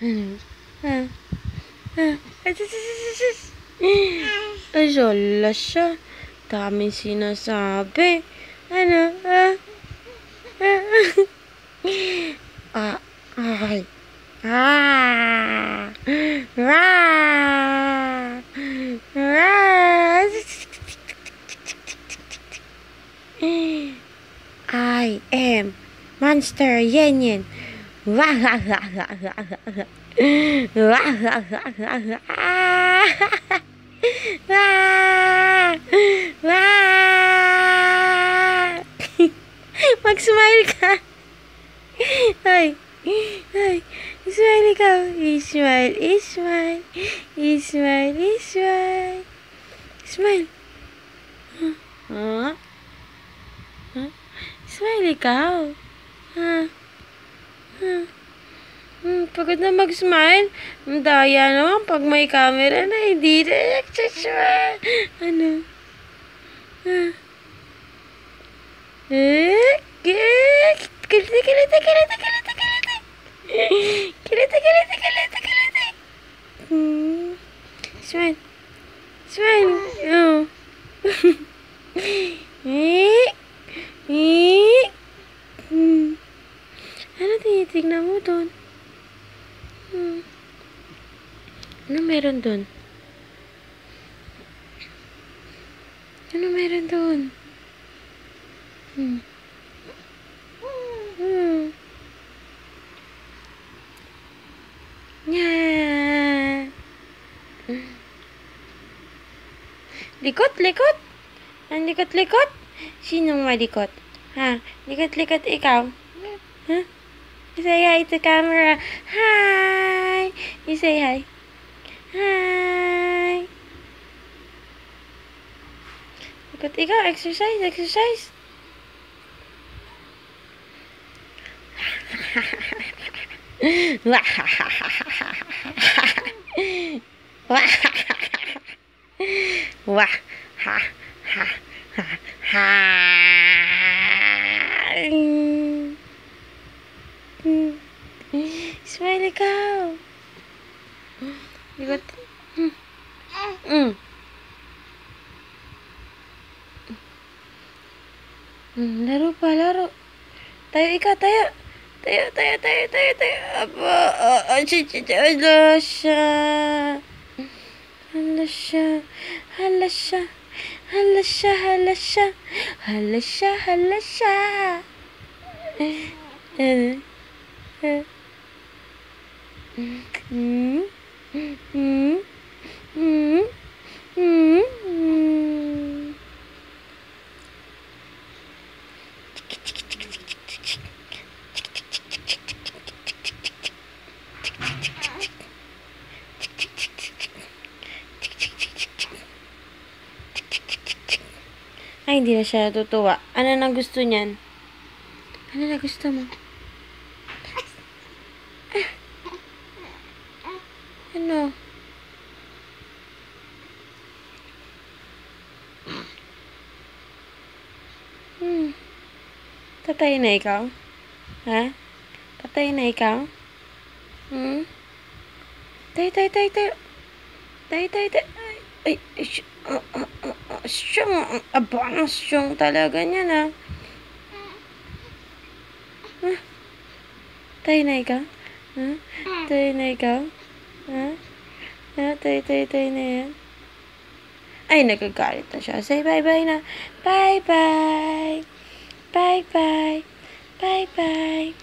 Ano? Ha? Ha? Ay, sala siya. Daming sinasabi. Ano? Ha? Ah, ay. Ah! Rah! Rah! I am Monster Yen Yen. Wah wah wah wah wah wah. Wah wah wah wah wah. Wah! Wah! Mag-smile ka. Ay. Ay. Smile ikaw. Smile. Smile. Smile. Smile. Smile. Huh? Huh? Smile ikaw. Ha? Huh? Pagod na mag-smile. Ang daya naman pag may camera na hindi na nagsasmile. Ano? Kiliti, kiliti, kiliti, kiliti, kiliti. Kiliti, kiliti, kiliti, kiliti. Smile. Smile. Oh. Ano tinitignan mo doon? Ano meron doon? Ano meron doon? Yeah. Likot, likot. Ang likot-likot. Sinong malikot? Ha? Likot-likot ikaw? Ha? Say hi to camera. Hi! You say hi. Hi! Likot ikaw. Exercise, exercise. Wah! Wah! Ha! Ha! Ha! Ha! Smile ikaw. Likot. Laro pa, laro. Tayo ikaw, tayo. Tayo, tayo, tayo, tayo, tayo. Aba, hala siya. Hala siya. Hala siya. Hala siya, hala siya. Hala siya, hala siya. Ay, hindi na siya natutuwa. Ano na gusto niyan? Ano na gusto mo? Ano? Tatay na ikaw? Ha? Tatay na ikaw? Tay, tay, tay, tay. Tay, tay, tay. Ay, siyang, abang siyang talaga niya na. Tay na ikaw? Ha? Tay na ikaw? Ha? Ha? Tay, tay, tay na yan? Ay, nagagalit na siya. Say bye-bye na. Bye-bye. Bye-bye. Bye-bye.